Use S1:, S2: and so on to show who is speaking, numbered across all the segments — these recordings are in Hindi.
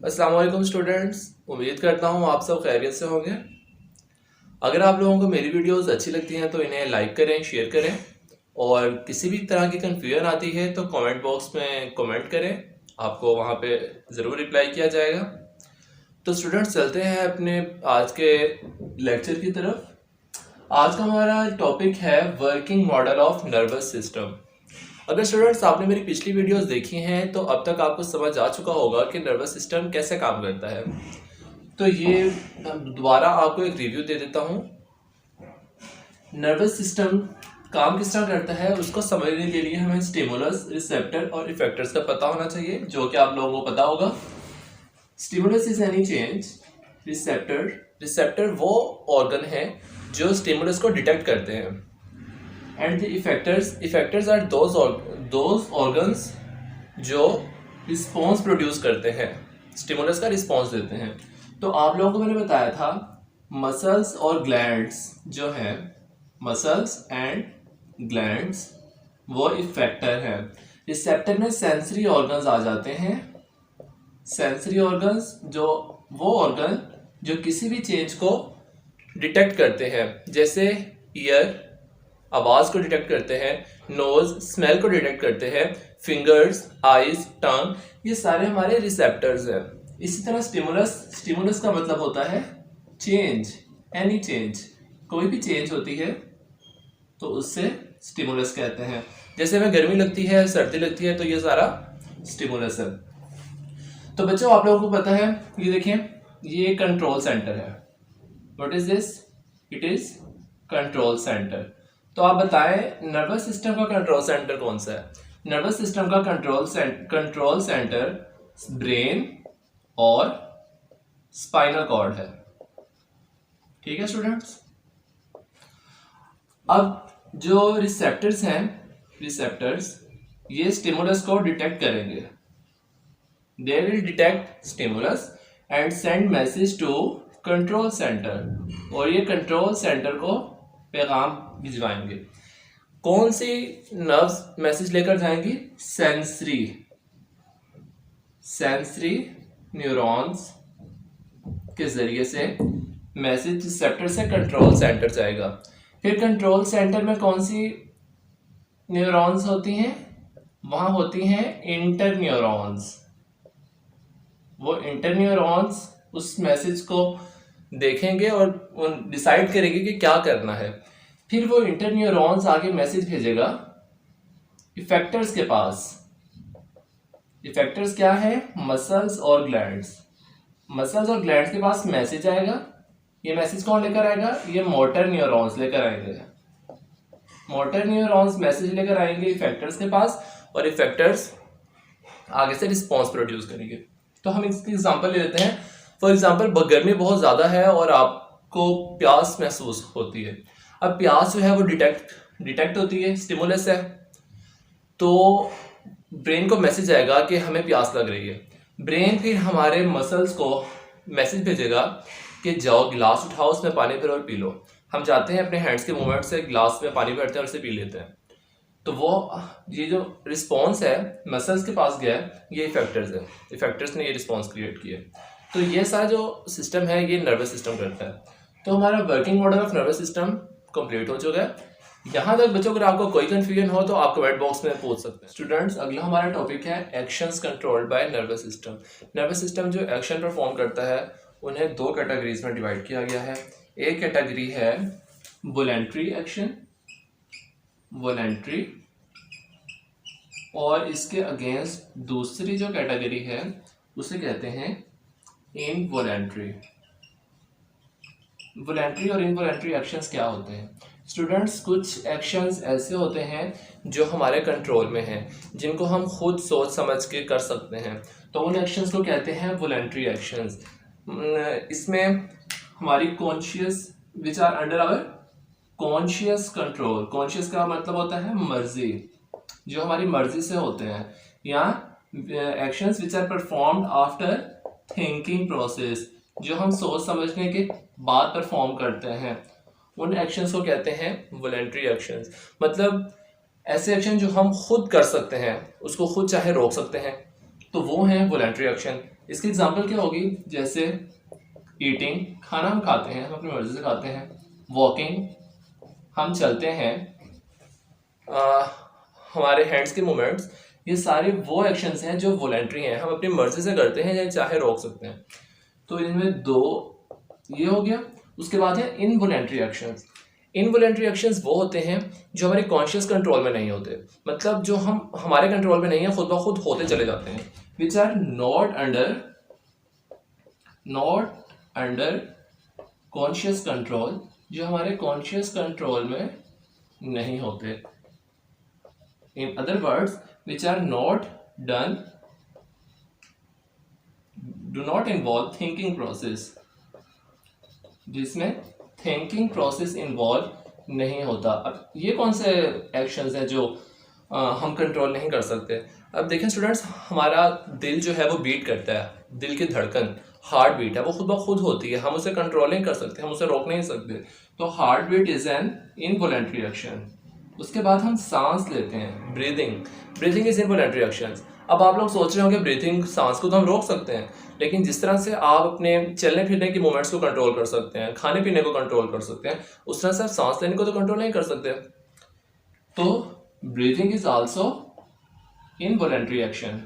S1: अस्सलाम वालेकुम स्टूडेंट्स, उम्मीद करता हूँ आप सब खैरियत से होंगे। अगर आप लोगों को मेरी वीडियोस अच्छी लगती हैं तो इन्हें लाइक करें, शेयर करें और किसी भी तरह की कन्फ्यूजन आती है तो कमेंट बॉक्स में कमेंट करें, आपको वहाँ पे ज़रूर रिप्लाई किया जाएगा। तो स्टूडेंट्स चलते हैं अपने आज के लेक्चर की तरफ। आज का हमारा टॉपिक है working model of nervous system. अगर स्टूडेंट्स आपने मेरी पिछली वीडियोस देखी हैं तो अब तक आपको समझ आ चुका होगा कि नर्वस सिस्टम कैसे काम करता है। तो ये दोबारा आपको एक रिव्यू दे देता हूँ। नर्वस सिस्टम काम किस तरह करता है उसको समझने के लिए हमें स्टिमुलस, रिसेप्टर और इफेक्टर्स का पता होना चाहिए, जो कि आप लोगों को पता होगा। Stimulus is any change. Receptor वो ऑर्गन है जो स्टिमुलस को डिटेक्ट करते हैं। And the effectors are those organs जो रिस्पॉन्स प्रोड्यूस करते हैं, स्टिमुलस का रिस्पॉन्स देते हैं। तो आप लोगों को मैंने बताया था मसल्स और ग्लैंड्स जो हैं, मसल्स एंड ग्लैंड्स वो इफेक्टर हैं। रिसेप्टर में सेंसरी ऑर्गन्स आ जाते हैं। सेंसरी ऑर्गन्स जो वो ऑर्गन जो किसी भी चेंज को डिटेक्ट करते हैं, जैसे ईयर आवाज़ को डिटेक्ट करते हैं, नोज स्मेल को डिटेक्ट करते हैं, फिंगर्स, आईज, टंग, ये सारे हमारे रिसेप्टर्स हैं। इसी तरह स्टिमुलस का मतलब होता है चेंज, एनी चेंज, कोई भी चेंज होती है तो उससे स्टिमुलस कहते हैं। जैसे हमें गर्मी लगती है, सर्दी लगती है, तो ये सारा स्टिमुलस है। तो बच्चों आप लोगों को पता है, ये देखिए ये कंट्रोल सेंटर है। What is this? It is control centre. तो आप बताएं नर्वस सिस्टम का कंट्रोल सेंटर कौन सा है? नर्वस सिस्टम का कंट्रोल सेंटर ब्रेन और स्पाइनल कॉर्ड है। ठीक है स्टूडेंट्स। अब जो रिसेप्टर्स हैं, ये स्टिमुलस को डिटेक्ट करेंगे। They will detect stimulus and send message to control centre, और ये कंट्रोल सेंटर को पैगाम भिजवाएंगे। कौन सी नर्व्स मैसेज लेकर जाएंगी? सेंसरी न्यूरॉन्स के जरिए से मैसेज रिसेप्टर से कंट्रोल सेंटर जाएगा। फिर कंट्रोल सेंटर में कौन सी न्यूरॉन्स होती हैं? वहां होती हैं इंटर न्यूरॉन्स। वो इंटर न्यूरॉन्स उस मैसेज को देखेंगे और डिसाइड करेंगे कि क्या करना है। फिर वो इंटर न्यूरॉन्स आगे मैसेज भेजेगा इफेक्टर्स के पास। इफेक्टर्स क्या है? मसल्स और ग्लैंड्स। मसल्स और ग्लैंड्स के पास मैसेज आएगा। ये मैसेज कौन लेकर आएगा? ये मोटर न्यूरॉन्स लेकर आएंगे। मोटर न्यूरॉन्स मैसेज लेकर आएंगे इफेक्टर्स के पास, और इफेक्टर्स आगे से रिस्पॉन्स प्रोड्यूस करेंगे। तो हम इसकी एग्जांपल ले लेते हैं। फॉर एग्जांपल गर्मी बहुत ज़्यादा है और आपको प्यास महसूस होती है। अब प्यास जो है वो डिटेक्ट होती है, स्टिमुलस है, तो ब्रेन को मैसेज आएगा कि हमें प्यास लग रही है। ब्रेन फिर हमारे मसल्स को मैसेज भेजेगा कि जाओ गिलास उठाओ, उसमें पानी भरो और पी लो। हम जाते हैं अपने हैंड्स के मूवमेंट से गिलास में पानी भरते हैं और उसे पी लेते हैं। तो वो ये जो रिस्पॉन्स है मसल्स के पास गया है, ये इफेक्टर्स है। इफेक्टर्स ने ये रिस्पॉन्स क्रिएट किया है। तो ये सारा जो सिस्टम है ये नर्वस सिस्टम करता है। तो हमारा working model of nervous system complete हो चुका है। यहाँ तक बच्चों अगर आपको कोई कंफ्यूजन हो तो आप कमेंट बॉक्स में पूछ सकते हैं। स्टूडेंट्स अगला हमारा टॉपिक है actions controlled by nervous system. Nervous system जो एक्शन परफॉर्म करता है उन्हें दो कैटेगरीज में डिवाइड किया गया है। एक कैटेगरी है वॉलंटरी एक्शन, वॉलंटरी, और इसके अगेंस्ट दूसरी जो कैटेगरी है उसे कहते हैं इनवॉलंटरी। वॉलंटरी और इनवॉलंटरी एक्शंस क्या होते हैं? स्टूडेंट्स कुछ एक्शंस ऐसे होते हैं जो हमारे कंट्रोल में हैं, जिनको हम खुद सोच समझ के कर सकते हैं, तो उन एक्शंस को कहते हैं वॉलंटरी एक्शंस। इसमें हमारी conscious which are under our conscious control. Conscious का मतलब होता है मर्जी, जो हमारी मर्जी से होते हैं, या actions which are performed after thinking process, जो हम सोच समझने के बाद परफॉर्म करते हैं, उन एक्शंस को कहते हैं वॉलंटरी एक्शंस। मतलब ऐसे एक्शन जो हम खुद कर सकते हैं, उसको खुद चाहे रोक सकते हैं, तो वो हैं वॉलंटरी एक्शन। इसकी एग्जांपल क्या होगी, जैसे ईटिंग, खाना हम खाते हैं, हम अपनी मर्जी से खाते हैं। वॉकिंग, हम चलते हैं। हमारे हैंड्स के मूवमेंट्स, ये सारे वो एक्शंस हैं जो वॉलेंट्री हैं, हम अपनी मर्जी से करते हैं या चाहे रोक सकते हैं। तो इनमें दो ये हो गया। उसके बाद है इनवॉलेंट्री एक्शंस। इनवॉलेंट्री एक्शंस वो होते हैं जो हमारे कॉन्शियस कंट्रोल में नहीं होते, मतलब जो हम हमारे कंट्रोल में नहीं है, खुद ब खुद होते चले जाते हैं। Which are not under conscious control, जो हमारे कॉन्शियस कंट्रोल में नहीं होते। In other words, which are not done, do not involve thinking process, जिसमें थिंकिंग प्रोसेस इन्वॉल्व नहीं होता। अब ये कौन से एक्शंस हैं जो हम कंट्रोल नहीं कर सकते। अब देखें स्टूडेंट्स, हमारा दिल जो है वो बीट करता है, दिल की धड़कन, हार्ट बीट है, वो खुद ब खुद होती है, हम उसे कंट्रोल नहीं कर सकते, हम उसे रोक नहीं सकते। तो heart beat is an involuntary action. उसके बाद हम सांस लेते हैं, ब्रीदिंग इज इनवॉलेंट्री एक्शन। अब आप लोग सोच रहे होंगे ब्रीथिंग, सांस को तो हम रोक सकते हैं, लेकिन जिस तरह से आप अपने चलने फिरने की मूवमेंट्स को कंट्रोल कर सकते हैं, खाने पीने को कंट्रोल कर सकते हैं, उस तरह से आप सांस लेने को तो कंट्रोल नहीं कर सकते। तो breathing is also involuntary action.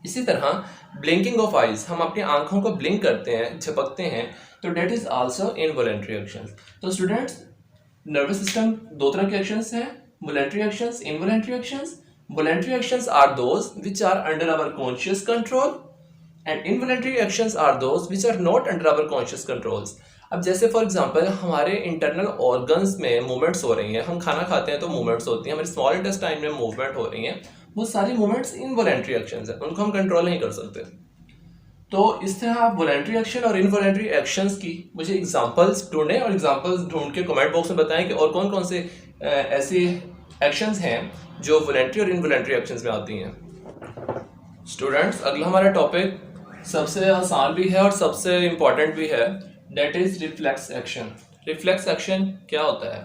S1: इसी तरह ब्लिंकिंग ऑफ आइज, हम अपनी आंखों को ब्लिंक करते हैं, झपकते हैं, तो that is also involuntary action. तो स्टूडेंट्स, नर्वस सिस्टम दो तरह के एक्शंस हैं, voluntary actions, involuntary actions. Voluntary actions are those which are under our conscious control and involuntary actions are those which are not under our conscious controls. अब जैसे फॉर एग्जांपल हमारे इंटरनल ऑर्गन्स में मूवमेंट्स हो रही हैं, हम खाना खाते हैं तो मूवमेंट्स होती हैं, हमारे स्मॉल इंटेस्टाइन में मूवमेंट हो रही हैं, वो सारी मूवमेंट्स इनवॉलेंट्री एक्शंस हैं, उनको हम कंट्रोल नहीं कर सकते। तो इस तरह आप वॉलेंट्री एक्शन और इनवॉलेंट्री एक्शंस की मुझे एग्जांपल्स ढूंढें और एग्जांपल्स ढूंढ के कमेंट बॉक्स में बताएं कि और कौन कौन से ऐसे एक्शंस हैं जो वॉलेंट्री और इनवॉलेंट्री एक्शंस में आती हैं। स्टूडेंट्स, अगला हमारा टॉपिक सबसे आसान भी है और सबसे इम्पॉर्टेंट भी है, that is reflex action. Reflex action क्या होता है,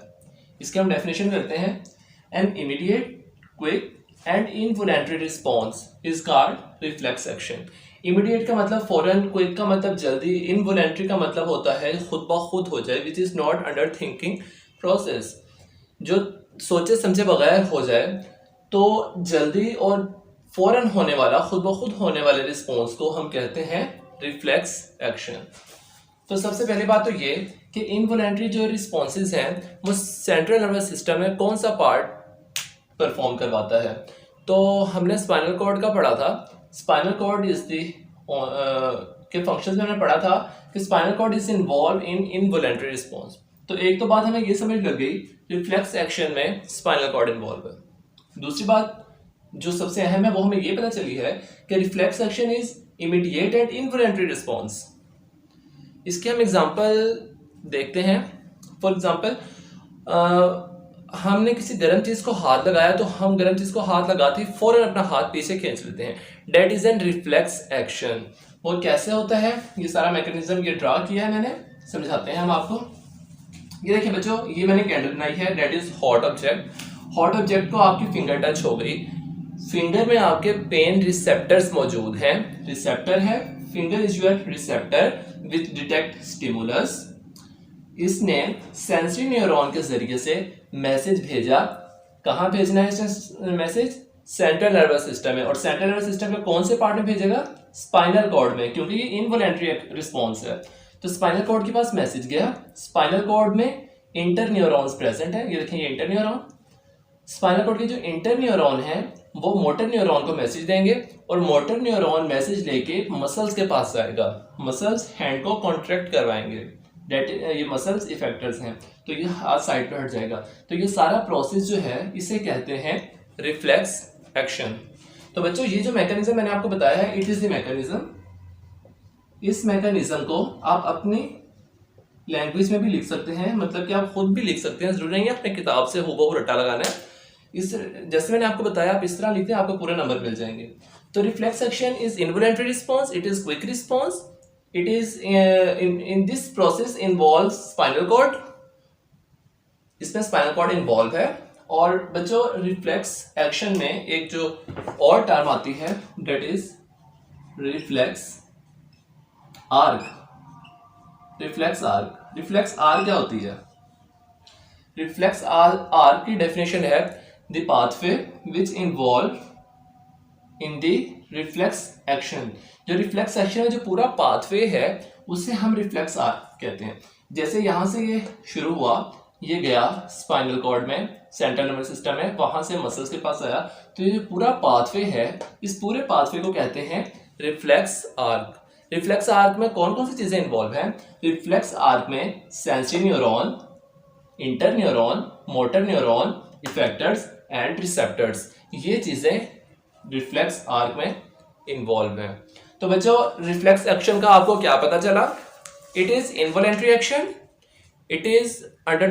S1: इसकी हम डेफिनेशन करते हैं। An immediate, quick and involuntary response is called reflex action. Immediate का मतलब फौरन, क्विक का मतलब जल्दी, इनवॉलेंट्री का मतलब होता है खुद ब खुद हो जाए, which is not under thinking process, जो सोचे समझे बगैर हो जाए। तो जल्दी और फौरन होने वाला, खुद ब खुद होने वाले रिस्पॉन्स को हम कहते हैं रिफ्लेक्स एक्शन। तो सबसे पहली बात तो ये कि इनवॉलेंट्री जो रिस्पॉन्सेज हैं वो सेंट्रल नर्वस सिस्टम में कौन सा पार्ट परफॉर्म करवाता है। तो हमने स्पाइनल कॉर्ड का पढ़ा था, स्पाइनल कॉर्ड इज दी के फंक्शंस में हमने पढ़ा था कि spinal cord is involve in involuntary response. तो एक तो बात हमें ये समझ लग गई, रिफ्लेक्स एक्शन में स्पाइनल कॉर्ड इन्वॉल्व है। दूसरी बात जो सबसे अहम है वो हमें ये पता चली है कि reflex action is immediate and involuntary response. इसके हम एग्जांपल देखते हैं। फॉर एग्जांपल, हमने किसी गर्म चीज को हाथ लगाया, तो हम गर्म चीज को हाथ लगाते ही फौरन अपना हाथ पीछे खींच लेते हैं, that is an reflex action. और कैसे होता है, ये सारा मैकेनिज्म ये ड्रा किया है मैंने, समझाते हैं हम आपको। ये देखिए बच्चों, ये मैंने कैंडल बनाई है, that is hot object. Hot object को आपकी फिंगर टच हो गई, फिंगर में आपके पेन रिसेप्टर्स मौजूद हैं, रिसेप्टर है, finger is your receptor which detect stimulus. इसने सेंसरी न्यूरॉन के जरिए से मैसेज भेजा, कहाँ भेजना है मैसेज, सेंट्रल नर्वस सिस्टम में। और सेंट्रल नर्वस सिस्टम के कौन से पार्ट में भेजेगा, स्पाइनल कॉर्ड में, क्योंकि ये इनवॉलेंट्री रिस्पॉन्स है। तो स्पाइनल कॉर्ड के पास मैसेज गया, स्पाइनल कॉर्ड में इंटर न्यूरॉन्स प्रेजेंट है, ये देखें ये इंटर न्यूरॉन। स्पाइनल कॉर्ड के जो इंटर न्यूरॉन है वो मोटर न्यूरॉन को मैसेज देंगे और मोटर न्यूरॉन मैसेज लेके मसल्स के पास जाएगा, मसल्स हैंड को कॉन्ट्रैक्ट करवाएंगे, डेट ये मसल्स इफेक्टर्स हैं, तो ये हाथ साइड पे हट जाएगा। तो ये सारा प्रोसेस जो है इसे कहते हैं रिफ्लेक्स एक्शन। तो बच्चों, ये जो मैकेनिज्म मैंने आपको बताया है, इट इज द मैकेनिज्म। इस मैकेनिज्म को आप अपनी लैंग्वेज में भी लिख सकते हैं, मतलब कि आप खुद भी लिख सकते हैं, जरूरी नहीं है अपने किताब से हूबहू रट्टा लगाना है। इस जैसे मैंने आपको बताया, आप इस तरह लिखते हैं, आपको पूरे नंबर मिल जाएंगे। तो reflex action is involuntary response, it is quick response, it is in this process involves spinal cord, इसमें स्पाइनल कॉर्ड इन्वॉल्व है। और बच्चों, रिफ्लेक्स एक्शन में एक जो और टर्म आती है, that is reflex arc. Reflex arc क्या होती है? रिफ्लेक्स आर्क की डेफिनेशन है the pathway which involve in the reflex action. जो रिफ्लेक्स एक्शन है, जो पूरा पाथवे है, उसे हम रिफ्लेक्स आर्क कहते हैं। जैसे यहां से ये शुरू हुआ, ये गया स्पाइनल कॉर्ड में, सेंट्रल नर्वस सिस्टम है, वहां से मसल्स के पास आया, तो ये पूरा पाथवे है, इस पूरे पाथवे को कहते हैं रिफ्लेक्स आर्क। रिफ्लेक्स आर्क में कौन कौन सी चीजें इन्वॉल्व हैं? रिफ्लेक्स आर्क में sensory neuron, interneuron, motor neuron, effectors and receptors, ये चीजें रिफ्लेक्स आर्क में इन्वॉल्व हैं। तो बच्चों, रिफ्लेक्स एक्शन का आपको क्या पता चला? It is involuntary action, it is under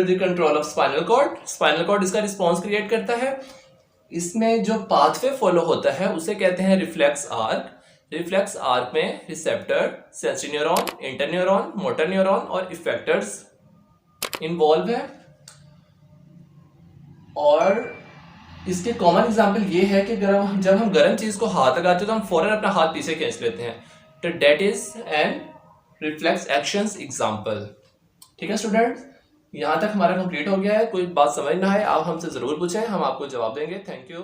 S1: the control of spinal cord. Spinal cord इसका रिस्पॉन्स क्रिएट करता है। इसमें जो पाथवे फॉलो होता है उसे कहते हैं रिफ्लेक्स आर्क। रिफ्लेक्स आर्क में receptor, sensory neuron, interneuron, motor neuron और इफेक्टर्स इन्वॉल्व है। और इसके कॉमन एग्जांपल ये है कि जब हम गर्म चीज को हाथ लगाते हैं तो हम फौरन अपना हाथ पीछे खींच लेते हैं, तो that is an reflex actions example. ठीक है स्टूडेंट्स, यहां तक हमारा कंप्लीट हो गया है। कोई बात समझ ना आए आप हमसे जरूर पूछें, हम आपको जवाब देंगे। Thank you.